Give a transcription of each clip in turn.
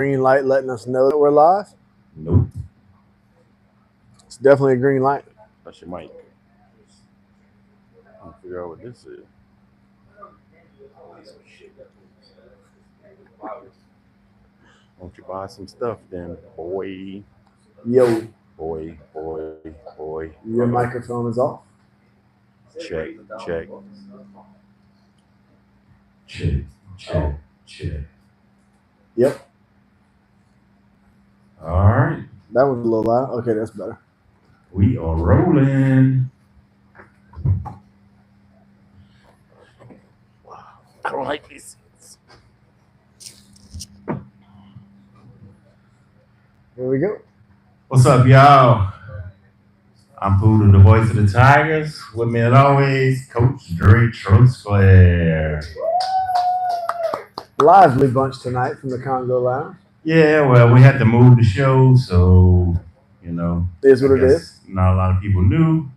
green light letting us know that we're live? Nope. It's definitely a green light. That's your mic. I'll figure out what this is. Won't you buy some stuff then, boy? Yo, Boy. your microphone is off. Check, check. Check, check, check. Yep, All right, that was a little loud. Okay, that's better. we are rolling. I don't like these seats. Here we go. What's up, y'all? I'm Poodle, the voice of the Tigers. With me, as always, Coach Dre Trosclair. Lively bunch tonight from the Congo Lounge. Yeah, well, we had to move the show, so you know, Is I what it is. guess not a lot of people knew.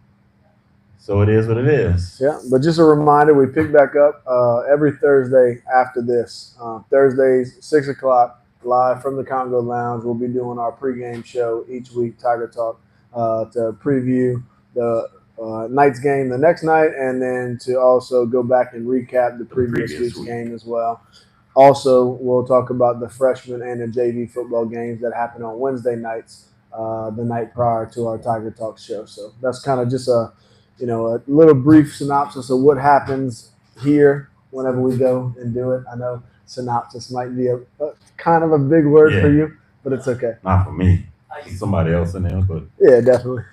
So it is what it is. Yeah, but just a reminder, we pick back up every Thursday after this. Thursdays, 6 o'clock, live from the Congo Lounge. We'll be doing our pregame show each week, Tiger Talk, to preview the night's game the next night, and then to also go back and recap the The previous previous week's week. game as well. Also, we'll talk about the freshman and the JV football games that happen on Wednesday nights, the night prior to our Tiger Talk show. So that's kind of just a little brief synopsis of what happens here whenever we go and do it. I know synopsis might be a kind of a big word for Yeah, you, but it's okay. not for me. Somebody else in there, but Yeah, definitely.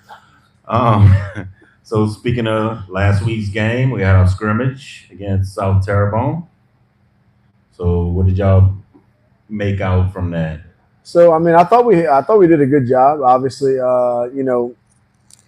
um. So speaking of last week's game, we had our scrimmage against South Terrebonne. So what did y'all make out from that? So I mean, I thought we did a good job. Obviously,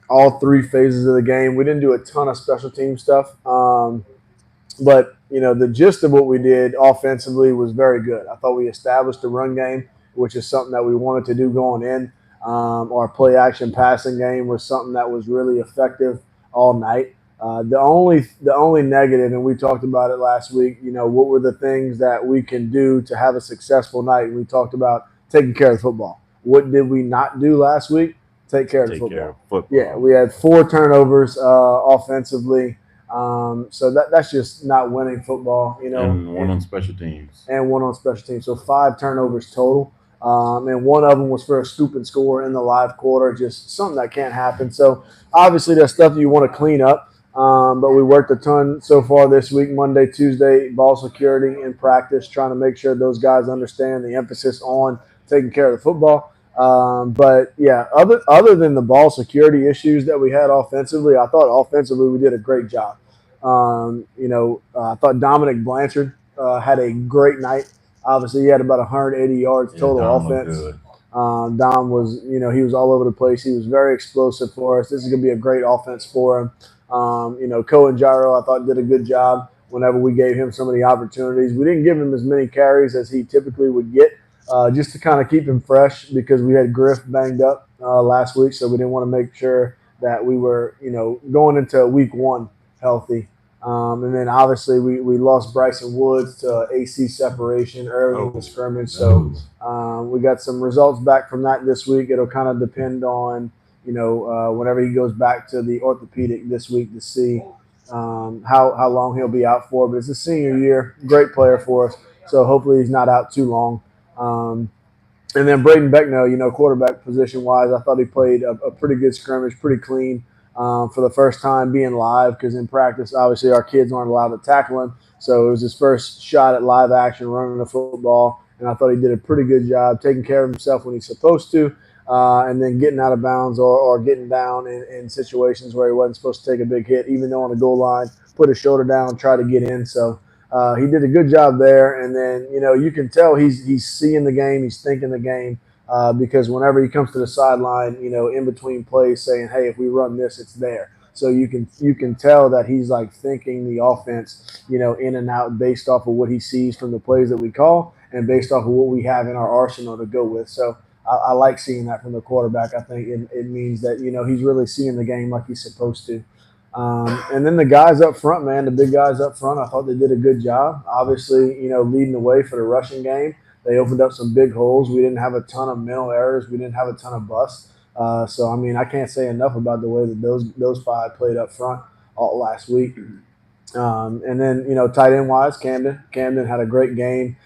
all three phases of the game. We didn't do a ton of special team stuff. But the gist of what we did offensively was very good. I thought we established the run game, which is something that we wanted to do going in. Our play action passing game was something that was really effective all night. The only negative, and we talked about it last week. What were the things that we can do to have a successful night? We talked about taking care of the football. What did we not do last week? Take care of the Take care football. of Yeah, football. we had 4 turnovers offensively. So that's just not winning football, And one on special teams. and one on special teams. So 5 turnovers total. And one of them was for a scoop and score in the live quarter, just something that can't happen. So obviously, there's stuff you want to clean up. But we worked a ton so far this week, Monday, Tuesday, ball security in practice, trying to make sure those guys understand the emphasis on taking care of the football. But yeah, other than the ball security issues that we had offensively, I thought offensively we did a great job. I thought Dominic Blanchard had a great night. Obviously, he had about 180 yards Yeah, total Dom looked offense. good. Dom was, he was all over the place. He was very explosive for us. This is going to be a great offense for him. Cohen Gyro, I thought, did a good job whenever we gave him some of the opportunities. We didn't give him as many carries as he typically would get, just to kind of keep him fresh because we had Griff banged up last week, so we didn't want to make sure that we were, going into week one healthy. And then obviously we lost Bryson Woods to AC separation early in the Oh, scrimmage. So No. we got some results back from that this week. It'll kind of depend on, whenever he goes back to the orthopedic this week to see how long he'll be out for. But it's a senior year, great player for us. So hopefully he's not out too long. Um, and then Braden Becknell, quarterback position wise, I thought he played a pretty good scrimmage, pretty clean for the first time being live because in practice, obviously, our kids aren't allowed to tackle him. So it was his first shot at live action running the football. And I thought he did a pretty good job taking care of himself when he's supposed to. And then getting out of bounds or getting down in situations where he wasn't supposed to take a big hit, even though on the goal line, put his shoulder down, try to get in. So he did a good job there, and then you can tell he's seeing the game, he's thinking the game, because whenever he comes to the sideline, in between plays, saying, "Hey, if we run this, it's there." So you can tell that he's like thinking the offense, in and out based off of what he sees from the plays that we call and based off of what we have in our arsenal to go with. So I like seeing that from the quarterback. I think it means that he's really seeing the game like he's supposed to. And then the guys up front, man, the big guys up front, I thought they did a good job. Obviously, leading the way for the rushing game. They opened up some big holes. We didn't have a ton of mental errors. We didn't have a ton of busts. So I mean, I can't say enough about the way that those five played up front all last week. And then tight end wise, Camden had a great game,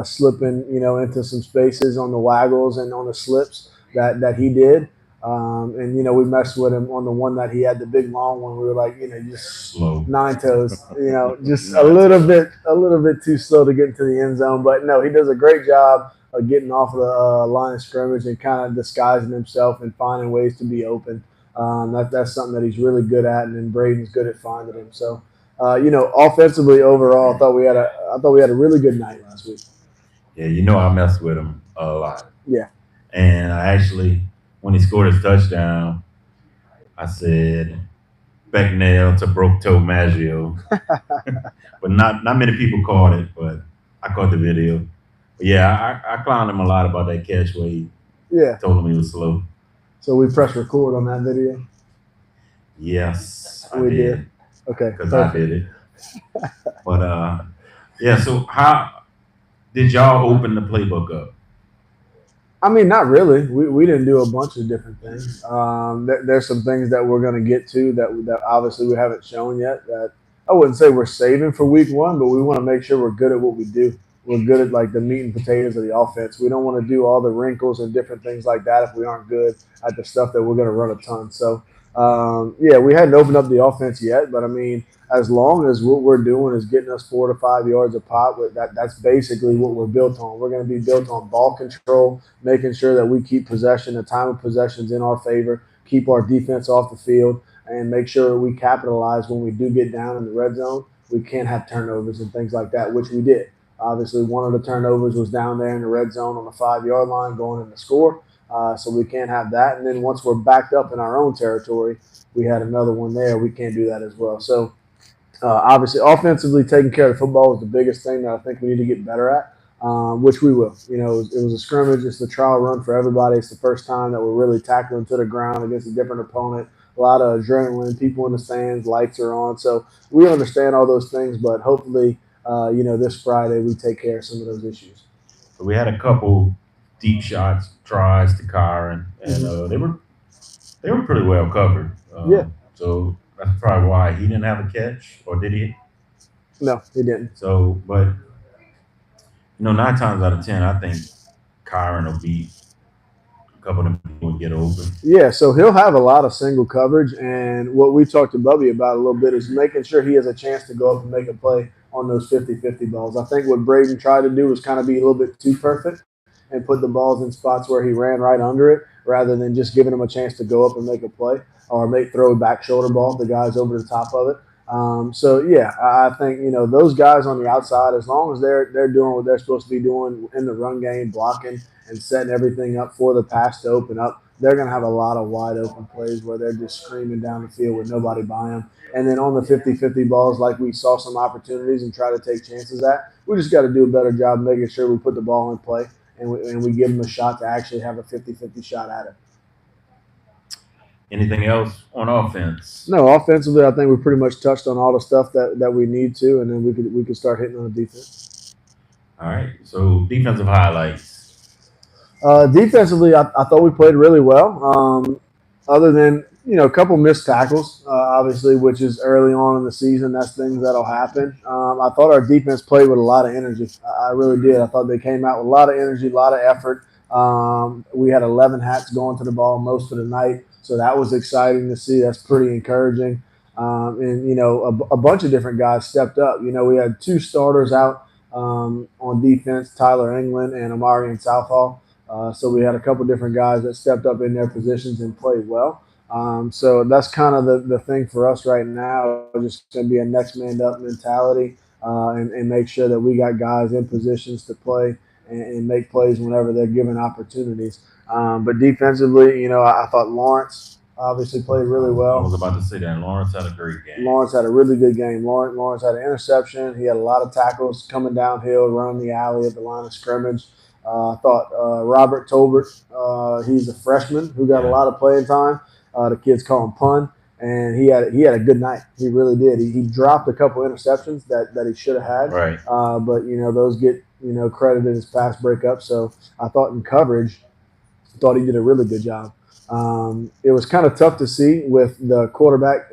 slipping into some spaces on the waggles and on the slips that he did. And we messed with him on the one that he had the big long one. We were like, just Slow. nine toes, just Nine toes. a little bit too slow to get into the end zone. But no, he does a great job of getting off of the line of scrimmage and kind of disguising himself and finding ways to be open. That's something that he's really good at, and then Braden's good at finding him. So offensively overall, I thought we had a really good night last week. Yeah, I messed with him a lot. Yeah. And I actually, when he scored his touchdown, I said Becknell to broke toe Maggio. But not many people caught it, but I caught the video. But yeah, I clowned him a lot about that catch where he Yeah. told him he was slow. So we pressed record on that video. Yes, I We did. did. Okay. Because I did it. But yeah, so how did y'all open the playbook up? I mean, not really. We didn't do a bunch of different things. There's some things that we're going to get to that obviously we haven't shown yet. That I wouldn't say we're saving for week one, but we want to make sure we're good at what we do. We're good at like the meat and potatoes of the offense. We don't want to do all the wrinkles and different things like that if we aren't good at the stuff that we're going to run a ton. So yeah, we hadn't opened up the offense yet, but I mean, as long as what we're doing is getting us 4 to 5 yards a pop, that's basically what we're built on. We're going to be built on ball control, making sure that we keep possession, the time of possessions in our favor, keep our defense off the field, and make sure we capitalize when we do get down in the red zone. We can't have turnovers and things like that, which we did. Obviously, one of the turnovers was down there in the red zone on the 5 yard line going in the score. So we can't have that. And then once we're backed up in our own territory, we had another one there. We can't do that as well. So obviously, offensively, taking care of the football is the biggest thing that I think we need to get better at, which we will. It was a scrimmage. It's the trial run for everybody. It's the first time that we're really tackling to the ground against a different opponent. A lot of adrenaline, people in the stands, lights are on. So we understand all those things, but hopefully, this Friday we take care of some of those issues. So we had a couple deep shots, tries to Kyron, and they were pretty well covered. Yeah. So that's probably why he didn't have a catch, or did he? No, he didn't. So, but 9 times out of 10, I think Kyron will beat a couple of them people and get open. Yeah, so he'll have a lot of single coverage, and what we talked to Bubby about a little bit is making sure he has a chance to go up and make a play on those 50-50 balls. I think what Braden tried to do was kind of be a little bit too perfect and put the balls in spots where he ran right under it rather than just giving him a chance to go up and make a play or throw a back shoulder ball if the guy's over the top of it. So yeah, I think those guys on the outside, as long as they're doing what they're supposed to be doing in the run game, blocking and setting everything up for the pass to open up, they're going to have a lot of wide open plays where they're just screaming down the field with nobody by them. And then on the 50-50 balls, like we saw some opportunities and try to take chances at, we just got to do a better job making sure we put the ball in play and we give them a shot to actually have a 50-50 shot at it. Anything else on offense? No, offensively, I think we pretty much touched on all the stuff that we need to, and then we could start hitting on the defense. All right. So defensive highlights. Defensively, I thought we played really well. Other than a couple missed tackles, obviously, which is early on in the season. That's things that'll happen. I thought our defense played with a lot of energy. I really did. I thought they came out with a lot of energy, a lot of effort. We had 11 hats going to the ball most of the night, so that was exciting to see. That's pretty encouraging. And a bunch of different guys stepped up. We had 2 starters out on defense, Tyler England and Amarian Southall. So we had a couple different guys that stepped up in their positions and played well. So that's kind of the thing for us right now. Just going to be a next man up mentality and make sure that we got guys in positions to play and make plays whenever they're given opportunities. But defensively, I thought Lawrence obviously played really well. I was about to say that. Lawrence had a great game. Lawrence had a really good game. Lawrence had an interception. He had a lot of tackles coming downhill, running the alley at the line of scrimmage. I thought Robert Tolbert, he's a freshman who got a lot of playing time. The kids call him Pun, and he had a good night. He really did. He dropped a couple interceptions that he should have had. Right. But those get credited his pass breakup. So I thought in coverage, thought he did a really good job. It was kind of tough to see with the quarterback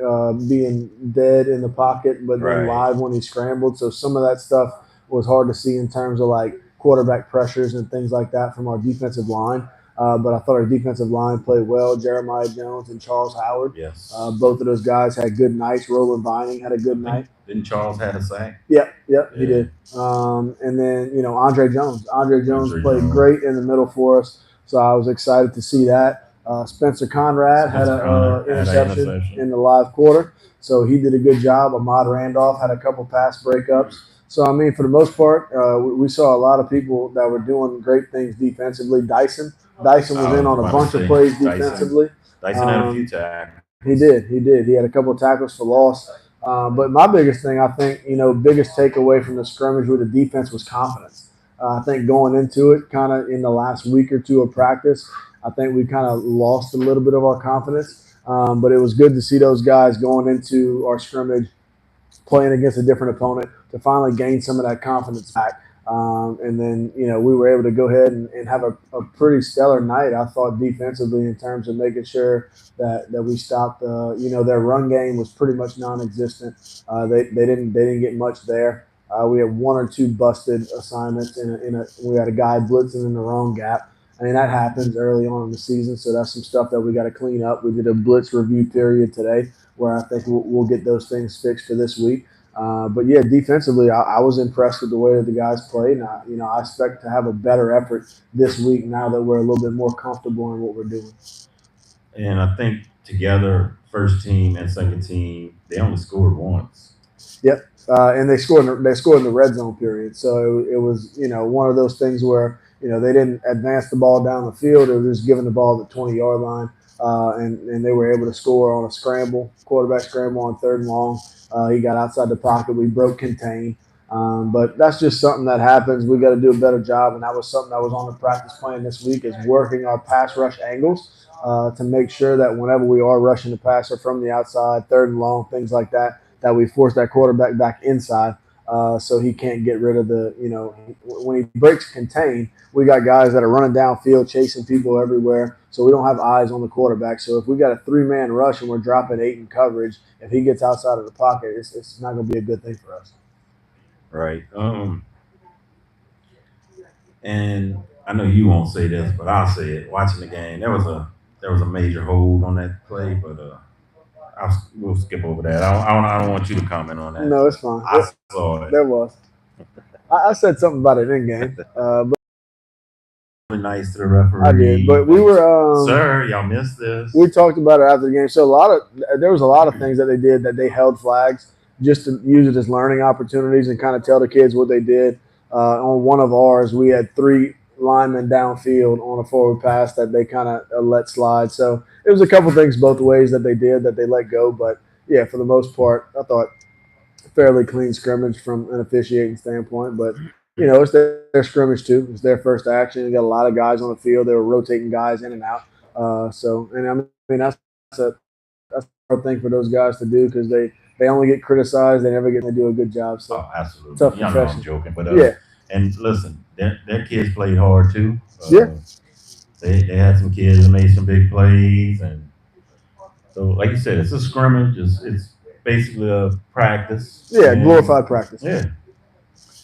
being dead in the pocket, but then Right. live when he scrambled. So some of that stuff was hard to see in terms of like quarterback pressures and things like that from our defensive line. But I thought our defensive line played well. Jeremiah Jones and Charles Howard, Yes. both of those guys had good nights. Roland Vining had a good I think night. didn't Charles had a sack? Yep, he Yeah. did. And then Andre Jones. Andre Jones Andre played Jones. great in the middle for us, so I was excited to see that. Spencer Conrad had Spencer an Connor had an interception interception. in the live quarter, so he did a good job. Ahmad Randolph had a couple pass breakups. So I mean, for the most part, we saw a lot of people that were doing great things defensively. Dyson was I in was on a about to bunch of say plays Dyson. defensively. Dyson had a few Um, tackles. he did. He did. He had a couple of tackles for loss. But my biggest thing, I think, biggest takeaway from the scrimmage with the defense was confidence. I think going into it, kind of in the last week or two of practice, I think we kind of lost a little bit of our confidence. But it was good to see those guys going into our scrimmage playing against a different opponent to finally gain some of that confidence back. And then, we were able to go ahead and have a pretty stellar night, I thought, defensively in terms of making sure that we stopped. Their run game was pretty much non-existent. They didn't get much there. We had one or two busted assignments we had a guy blitzing in the wrong gap. I mean, that happens early on in the season, so that's some stuff that we got to clean up. We did a blitz review period today where I think we'll get those things fixed for this week. But yeah, defensively, I was impressed with the way that the guys played, and I expect to have a better effort this week now that we're a little bit more comfortable in what we're doing. And I think together, first team and second team, they only scored once. Yep, and they scored in the red zone period, so it was one of those things where they didn't advance the ball down the field; they were just giving the ball at the 20-yard line, and they were able to score on a scramble, quarterback scramble on third and long. He got outside the pocket. We broke contain. But that's just something that happens. We got to do a better job, and that was something that was on the practice plan this week is working our pass rush angles to make sure that whenever we are rushing the passer from the outside, third and long, things like that, that we force that quarterback back inside so he can't get rid of when he breaks contain, we got guys that are running downfield, chasing people everywhere. So we don't have eyes on the quarterback. So if we got a three-man rush and we're dropping 8 in coverage, if he gets outside of the pocket, it's not going to be a good thing for us. Right. And I know you won't say this, but I'll say it. Watching the game, there was a major hold on that play, but we'll skip over that. I don't want you to comment on that. No, it's fine. I saw it. There was. I said something about it in game, but Really nice to the referee. I did. But we were, Sir, y'all missed this. we talked about it after the game. So there was a lot of things that they did that they held flags just to use it as learning opportunities and kind of tell the kids what they did. On one of ours, we had 3 linemen downfield on a forward pass that they kind of let slide. So it was a couple things both ways that they did that they let go. But yeah, for the most part, I thought fairly clean scrimmage from an officiating standpoint. But it's their scrimmage too. It's their first action. You got a lot of guys on the field. They were rotating guys in and out. And I mean that's a hard thing for those guys to do because they only get criticized. They never get to do a good job. So Oh, absolutely. tough Y'all know I'm profession. joking, but Yeah, and listen, their kids played hard too. Yeah. They had some kids that made some big plays, and so like you said, it's a scrimmage. It's basically a practice. yeah, And, glorified practice. Yeah.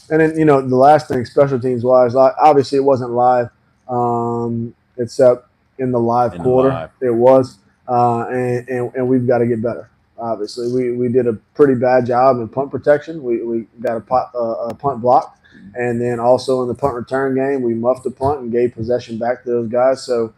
And then the last thing, special teams wise, obviously it wasn't live, except in the live In the quarter. live. It was, and we've got to get better. Obviously, we did a pretty bad job in punt protection. We got a punt block, and then also in the punt return game, we muffed a punt and gave possession back to those guys. So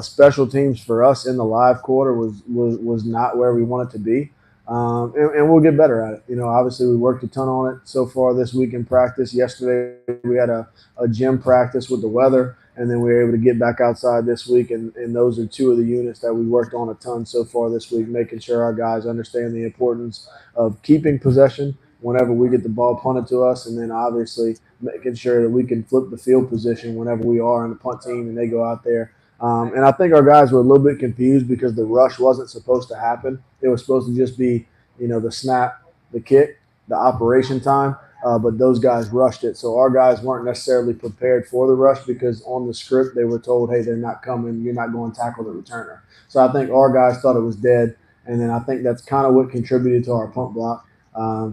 special teams for us in the live quarter was not where we want it to be. And we'll get better at it. Obviously we worked a ton on it so far this week in practice. Yesterday we had a gym practice with the weather, and then we were able to get back outside this week. And those are 2 of the units that we worked on a ton so far this week, making sure our guys understand the importance of keeping possession whenever we get the ball punted to us, and then obviously making sure that we can flip the field position whenever we are on the punt team and they go out there. And I think our guys were a little bit confused because the rush wasn't supposed to happen. It was supposed to just be, the snap, the kick, the operation time. but those guys rushed it. So our guys weren't necessarily prepared for the rush because on the script they were told, hey, they're not coming. You're not going to tackle the returner. So I think our guys thought it was dead, and then I think that's kind of what contributed to our punt block.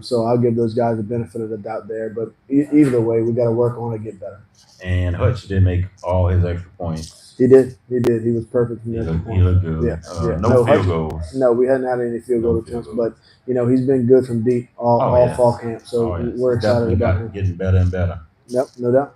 So I'll give those guys the benefit of the doubt there. But either way, we got to work on it and get better. And Hutch did make all his extra points. He did. He did. He was perfect from He the extra looked, he point. looked Yeah, good. yeah. No No, field Hutch. goals. No, we hadn't had any field No goal field attempts, goals. but he's been good from deep Oh all yes. fall camp. So Oh yes. we're He's excited definitely about got him. getting better and better. Yep, no doubt.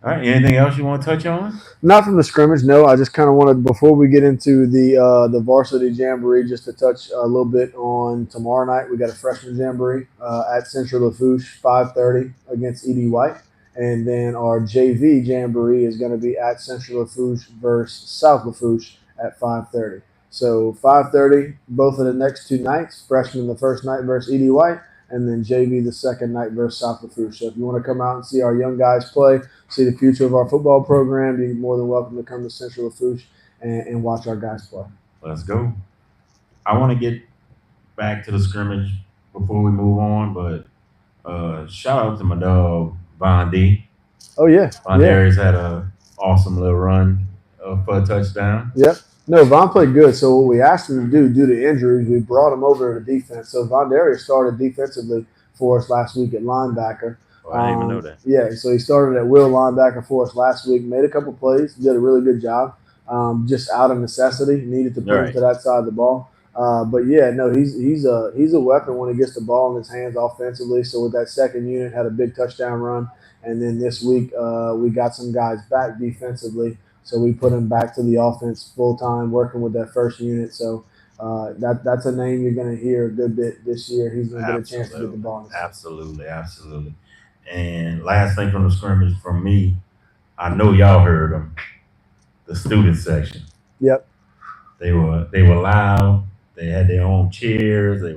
All right. Anything else you want to touch on? Not from the scrimmage, no. I just kind of wanted before we get into the varsity jamboree, just to touch a little bit on tomorrow night. We got a freshman jamboree at Central Lafourche, 5:30 against Ed White, and then our JV jamboree is going to be at Central Lafourche versus South Lafourche at 5:30. So 5:30, both of the next two nights. Freshman the first night versus Ed White, and then JV the second night versus South Lafourche. So if you want to come out and see our young guys play, see the future of our football program, you're more than welcome to come to Central Lafourche and watch our guys play. Let's go. I want to get back to the scrimmage before we move on, but shout out to my dog Von D. Oh yeah, Von yeah, Darius had a awesome little run for a touchdown. yep. No, Von played good. So what we asked him to do due to injuries, we brought him over to defense. So Von Darius started defensively for us last week at linebacker. Oh, I didn't even know that. Yeah, so he started at will linebacker for us last week. Made a couple plays, did a really good job. Just out of necessity, needed to put him Right. to that side of the ball. But yeah, no, he's a weapon when he gets the ball in his hands offensively. So with that second unit, had a big touchdown run, and then this week we got some guys back defensively, so we put him back to the offense full time, working with that first unit. So that's a name you're going to hear a good bit this year. He's going to get a chance to get the Absolutely. ball. Absolutely. Absolutely. And last thing from the scrimmage from me, I know y'all heard them. The student section. Yep. They were loud. They had their own cheers. They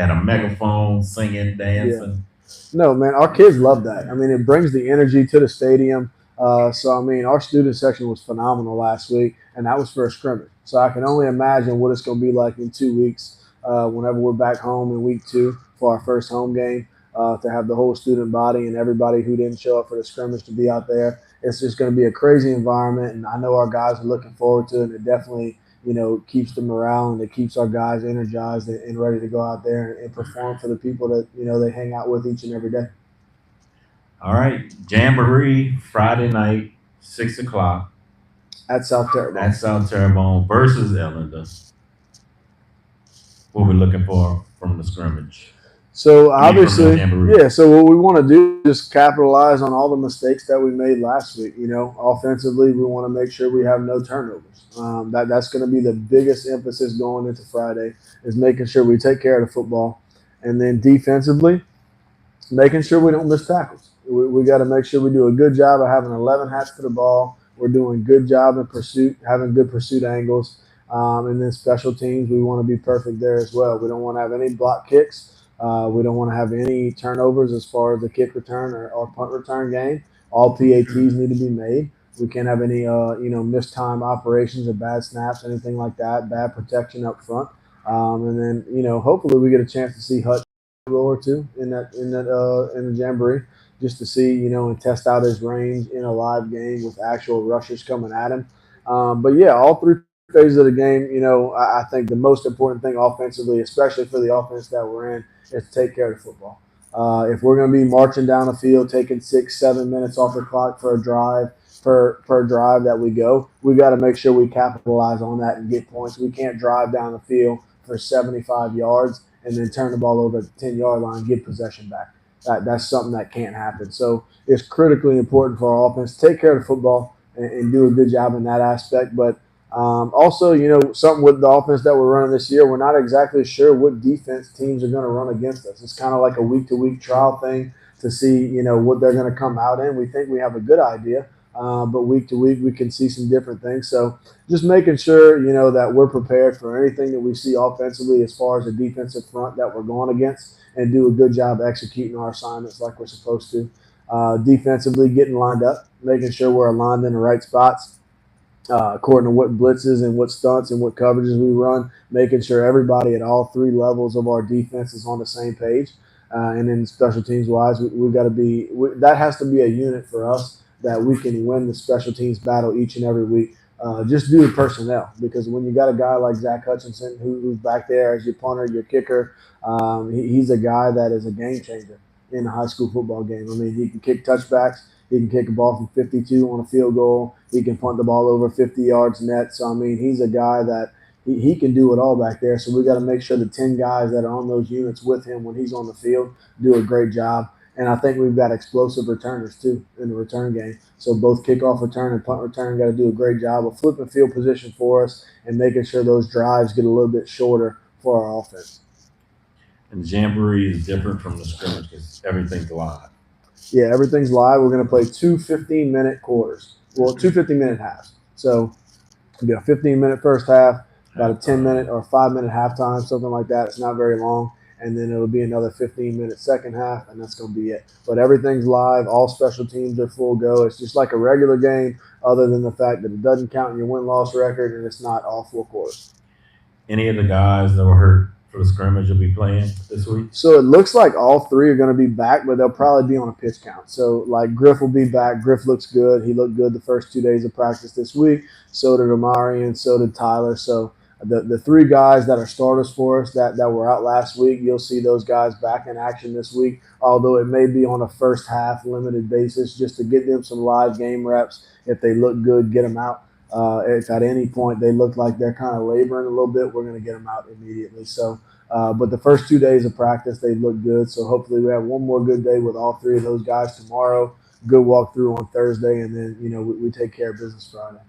had a megaphone singing, dancing. No, man, our kids love that. I mean, it brings the energy to the stadium. So, I mean, our student section was phenomenal last week, and that was for a scrimmage. So, I can only imagine what it's going to be like in 2 weeks whenever we're back home in week two for our first home game to have the whole student body and everybody who didn't show up for the scrimmage to be out there. It's just going to be a crazy environment, and I know our guys are looking forward to it. And it definitely, keeps the morale and it keeps our guys energized and ready to go out there and perform for the people that, they hang out with each and every day. All right. Jamboree Friday night, 6 o'clock At South Terrebonne. at South Terrebonne versus Ellender. What we're looking for from the scrimmage. So I mean, from the obviously, Jamboree. yeah. So what we want to do is just capitalize on all the mistakes that we made last week. Offensively, we want to make sure we have no turnovers. That's going to be the biggest emphasis going into Friday is making sure we take care of the football, and then defensively, making sure we don't miss tackles. We got to make sure we do a good job of having 11 hats for the ball. We're doing a good job in pursuit, having good pursuit angles. And then special teams, we want to be perfect there as well. We don't want to have any block kicks. We don't want to have any turnovers as far as the kick return or punt return game. All PATs need to be made. We can't have any missed time operations or bad snaps, anything like that. Bad protection up front. And then hopefully we get a chance to see Hutch or two in the jamboree, just to see and test out his range in a live game with actual rushers coming at him. But yeah, all three phases of the game, I think the most important thing offensively, especially for the offense that we're in, is to take care of the football. If we're going to be marching down the field, taking 6-7 minutes off the clock for a drive, per drive that we go, we got to make sure we capitalize on that and get points. We can't drive down the field for 75 yards and then turn the ball over at the 10-yard line and get possession back. That's something that can't happen. So it's critically important for our offense to take care of the football and do a good job in that aspect. But also, something with the offense that we're running this year, we're not exactly sure what defense teams are going to run against us. It's kind of like a week-to-week trial thing to see, what they're going to come out in. We think we have a good idea, but week to week we can see some different things. So just making sure, that we're prepared for anything that we see offensively as far as the defensive front that we're going against and do a good job executing our assignments like we're supposed to. Defensively, getting lined up, making sure we're aligned in the right spots according to what blitzes and what stunts and what coverages we run, making sure everybody at all three levels of our defense is on the same page. And then special teams wise, we've got to be that has to be a unit for us that we can win the special teams battle each and every week. Just due to personnel, because when you got a guy like Zach Hutchinson who's back there as your punter, your kicker, he's a guy that is a game changer in a high school football game. I mean, he can kick touchbacks. He can kick a ball from 52 on a field goal. He can punt the ball over 50 yards net. So, I mean, he's a guy that he can do it all back there. So we got to make sure the 10 guys that are on those units with him when he's on the field do a great job. And I think we've got explosive returners, too, in the return game. So both kickoff return and punt return got to do a great job of flipping field position for us and making sure those drives get a little bit shorter for our offense. And the Jamboree is different from the scrimmage because everything's live. Yeah, everything's live. We're going to play two 15-minute quarters. Well, two 15-minute halves. So we got a 15-minute first half, about a 10-minute or 5-minute halftime, something like that. It's not very long. And then it'll be another 15-minute second half, and that's going to be it. But everything's live. All special teams are full go. It's just like a regular game, other than the fact that it doesn't count in your win-loss record, and it's not all four quarters. Any of the guys that were hurt for the scrimmage will be playing this week? So it looks like all three are going to be back, but they'll probably be on a pitch count. So, like, Griff will be back. Griff looks good. He looked good the first 2 days of practice this week. So did Amari, and so did Tyler. So the three guys that are starters for us that were out last week, you'll see those guys back in action this week, although it may be on a first half limited basis just to get them some live game reps. If they look good, get them out. If at any point they look like they're kind of laboring a little bit, we're going to get them out immediately. So, but the first 2 days of practice, they look good. So hopefully we have one more good day with all three of those guys tomorrow. Good walkthrough on Thursday, and then we take care of business Friday.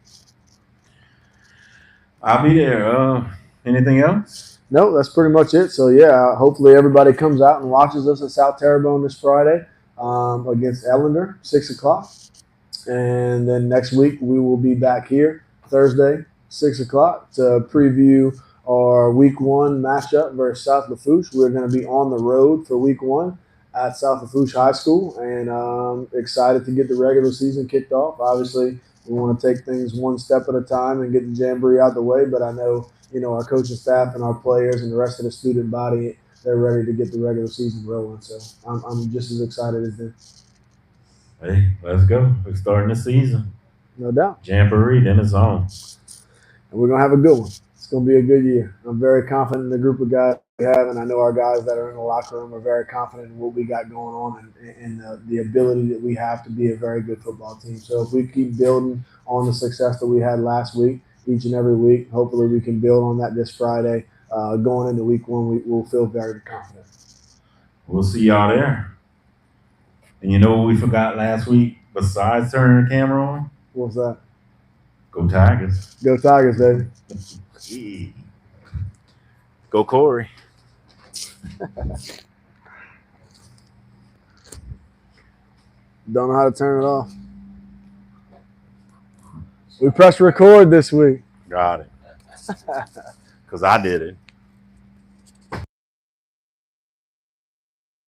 I'll be there. Anything else? No, that's pretty much it. So yeah, hopefully everybody comes out and watches us at South Terrebonne this Friday against Ellender, 6:00. And then next week we will be back here Thursday, 6:00 to preview our Week 1 matchup versus South Lafourche. We're going to be on the road for Week 1 at South Lafourche High School, and excited to get the regular season kicked off. Obviously, we want to take things one step at a time and get the Jamboree out the way, but I know our coaching staff and our players and the rest of the student body, they're ready to get the regular season rolling. So I'm just as excited as them. Hey, let's go. We're starting the season. No doubt. Jamboree, then it's on. And we're going to have a good one. It's going to be a good year. I'm very confident in the group of guys we have, and I know our guys that are in the locker room are very confident in what we got going on and the ability that we have to be a very good football team. So if we keep building on the success that we had last week, each and every week, hopefully we can build on that this Friday. Going into Week 1, we'll feel very confident. We'll see y'all there. And you know what we forgot last week besides turning the camera on? What's that? Go Tigers. Go Tigers, baby. Go Corey. Don't know how to turn it off. We pressed record this week. Got it. Because I did it.